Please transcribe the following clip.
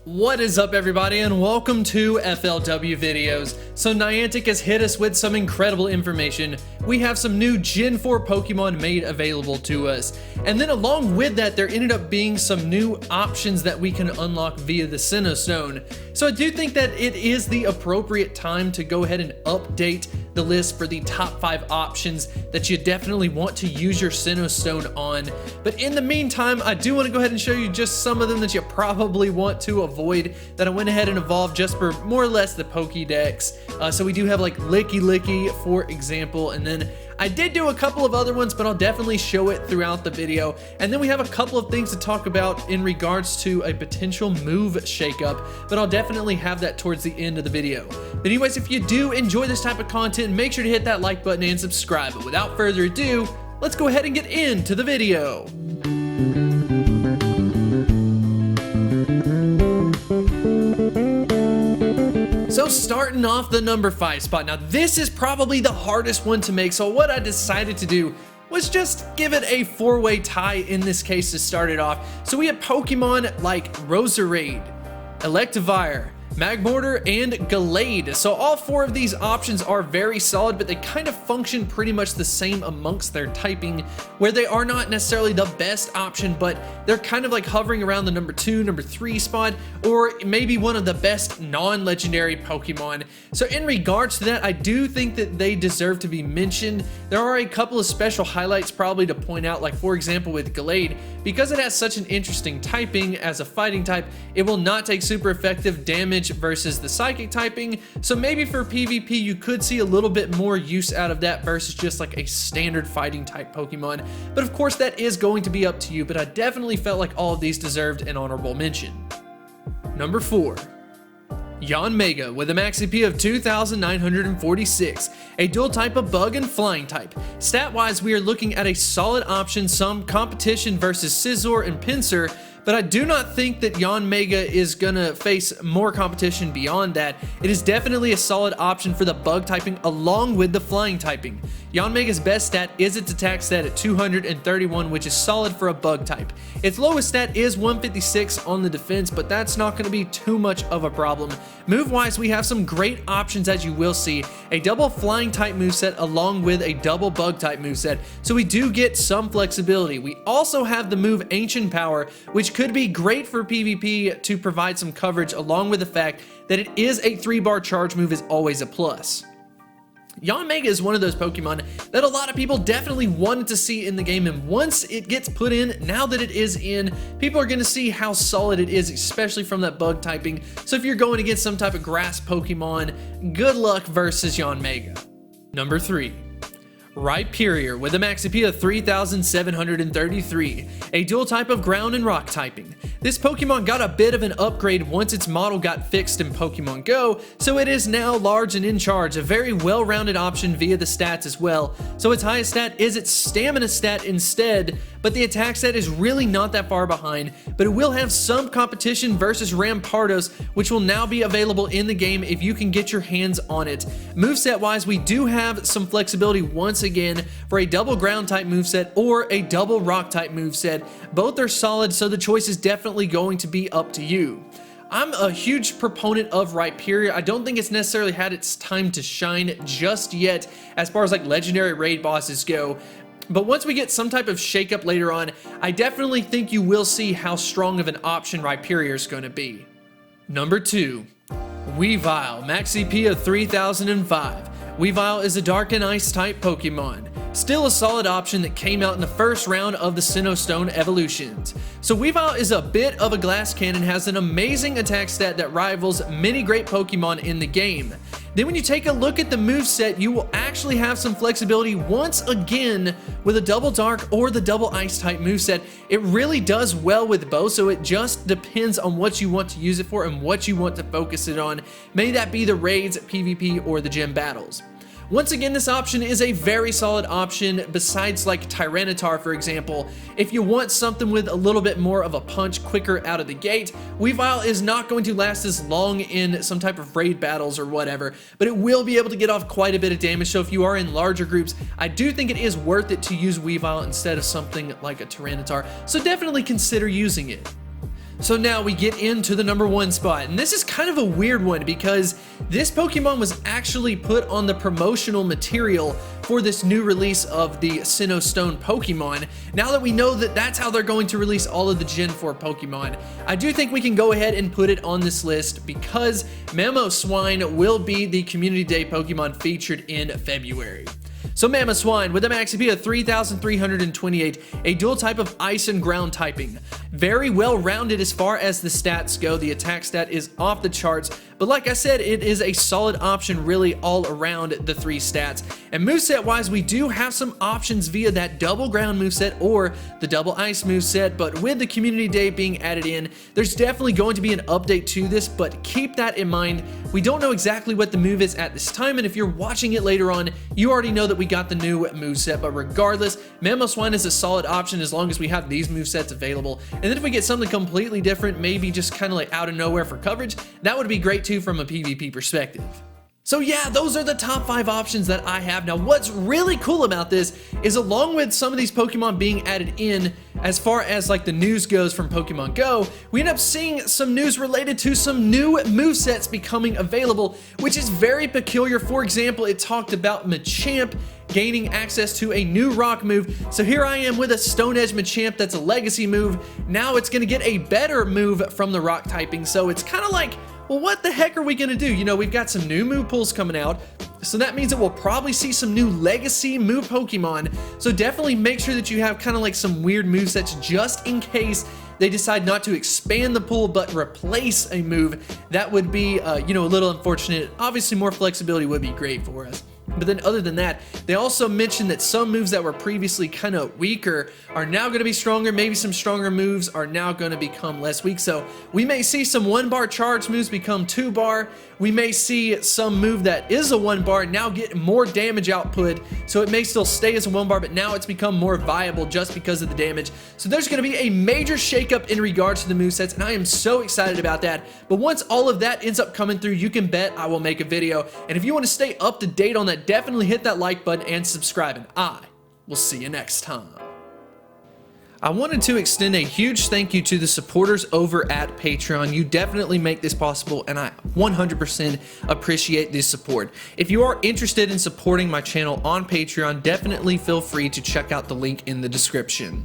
What is up, everybody, and welcome to FLW videos. So Niantic has hit us with some incredible information. We have some new Gen 4 Pokemon made available to us. And then along with that, there ended up being some new options that we can unlock via the Sinnoh Stone. So I do think that it is the appropriate time to go ahead and update the list for the top 5 options that you definitely want to use your Sinnoh Stone on. But in the meantime, I do want to go ahead and show you just some of them that you probably want to avoid that I went ahead and evolved just for more or less the Pokédex. So we do have like Lakey, for example, and then I did do a couple of other ones, but I'll definitely show it throughout the video. And then we have a couple of things to talk about in regards to a potential move shakeup, but I'll definitely have that towards the end of the video. But anyways, if you do enjoy this type of content, make sure to hit that like button and subscribe. But without further ado, let's go ahead and get into the video. So starting off the number 5 spot. Now this is probably the hardest one to make, so what I decided to do was just give it a 4-way tie in this case to start it off. So we have Pokemon like Roserade, Electivire, Magmortar, and Gallade. So all 4 of these options are very solid, but they kind of function pretty much the same amongst their typing, where they are not necessarily the best option, but they're kind of like hovering around the number 2, number 3 spot, or maybe one of the best non-legendary Pokemon. So in regards to that, I do think that they deserve to be mentioned. There are a couple of special highlights probably to point out, like for example with Gallade, because it has such an interesting typing as a fighting type, it will not take super effective damage versus the psychic typing, so maybe for PvP you could see a little bit more use out of that versus just like a standard fighting type Pokemon, but of course that is going to be up to you, but I definitely felt like all of these deserved an honorable mention. Number 4. Yanmega with a max CP of 2,946, a dual type of bug and flying type. Stat-wise, we are looking at a solid option, some competition versus Scizor and Pinsir, but I do not think that Yanmega is gonna face more competition beyond that. It is definitely a solid option for the bug typing along with the flying typing. Yanmega's best stat is its attack stat at 231, which is solid for a bug type. Its lowest stat is 156 on the defense, but that's not going to be too much of a problem. Move-wise, we have some great options, as you will see. A double flying type moveset along with a double bug type moveset, so we do get some flexibility. We also have the move Ancient Power, which could be great for PvP to provide some coverage, along with the fact that it is a 3-bar charge move is always a plus. Yanmega is one of those Pokemon that a lot of people definitely wanted to see in the game, and once it gets put in, now that it is in, people are going to see how solid it is, especially from that bug typing. So if you're going against some type of grass Pokemon, good luck versus Yanmega. Number 3. Rhyperior with a max CP of 3,733, a dual type of ground and rock typing. This Pokemon got a bit of an upgrade once its model got fixed in Pokemon Go, so it is now large and in charge, a very well-rounded option via the stats as well. So its highest stat is its stamina stat instead, but the attack stat is really not that far behind, but it will have some competition versus Rampardos, which will now be available in the game if you can get your hands on it. Moveset wise, we do have some flexibility once again for a double ground type moveset or a double rock type moveset. Both are solid, so the choice is definitely going to be up to you. I'm a huge proponent of Rhyperior. I don't think it's necessarily had its time to shine just yet as far as like legendary raid bosses go. But once we get some type of shakeup later on, I definitely think you will see how strong of an option Rhyperior is going to be. Number 2. Weavile, max CP of 3,005. Weavile is a dark and ice type Pokemon. Still a solid option that came out in the first round of the Sinnoh Stone evolutions. So Weavile is a bit of a glass cannon, has an amazing attack stat that rivals many great Pokemon in the game. Then when you take a look at the moveset, you will actually have some flexibility once again with a double dark or the double ice type moveset. It really does well with both, so it just depends on what you want to use it for and what you want to focus it on. May that be the raids, PvP, or the gym battles. Once again, this option is a very solid option besides like Tyranitar, for example. If you want something with a little bit more of a punch quicker out of the gate, Weavile is not going to last as long in some type of raid battles or whatever, but it will be able to get off quite a bit of damage. So if you are in larger groups, I do think it is worth it to use Weavile instead of something like a Tyranitar. So definitely consider using it. So now we get into the number 1 spot, and this is kind of a weird one because this Pokemon was actually put on the promotional material for this new release of the Sinnoh Stone Pokemon. Now that we know that that's how they're going to release all of the Gen 4 Pokemon, I do think we can go ahead and put it on this list because Mamoswine will be the Community Day Pokemon featured in February. So Mamoswine, with a max HP of 3,328, a dual type of ice and ground typing. Very well rounded as far as the stats go. The attack stat is off the charts, but like I said, it is a solid option really all around the 3 stats. And moveset wise, we do have some options via that double ground moveset or the double ice moveset, but with the Community Day being added in, there's definitely going to be an update to this, but keep that in mind. We don't know exactly what the move is at this time, and if you're watching it later on, you already know that we got the new moveset, but regardless, Mamoswine is a solid option as long as we have these movesets available. And then if we get something completely different, maybe just kind of like out of nowhere for coverage, that would be great too from a PvP perspective. So yeah, those are the top 5 options that I have. Now what's really cool about this is along with some of these Pokemon being added in, as far as like the news goes from Pokemon Go, we end up seeing some news related to some new movesets becoming available, which is very peculiar. For example, it talked about Machamp gaining access to a new rock move. So here I am with a Stone Edge Machamp that's a legacy move. Now it's gonna get a better move from the rock typing. So it's kind of like, well, what the heck are we gonna do? You know, we've got some new move pools coming out, so that means that we'll probably see some new legacy move Pokemon. So definitely make sure that you have kind of like some weird movesets just in case they decide not to expand the pool but replace a move. That would be, you know, a little unfortunate. Obviously, more flexibility would be great for us. But then other than that, they also mentioned that some moves that were previously kind of weaker are now going to be stronger. Maybe some stronger moves are now going to become less weak. So we may see some 1-bar charge moves become 2-bar. We may see some move that is a 1-bar now get more damage output. So it may still stay as a 1-bar, but now it's become more viable just because of the damage. So there's going to be a major shakeup in regards to the movesets, and I am so excited about that. But once all of that ends up coming through, you can bet I will make a video. And if you want to stay up to date on that, definitely hit that like button and subscribe, and I will see you next time. I wanted to extend a huge thank you to the supporters over at Patreon. You definitely make this possible, and I 100% appreciate this support. If you are interested in supporting my channel on Patreon, definitely feel free to check out the link in the description.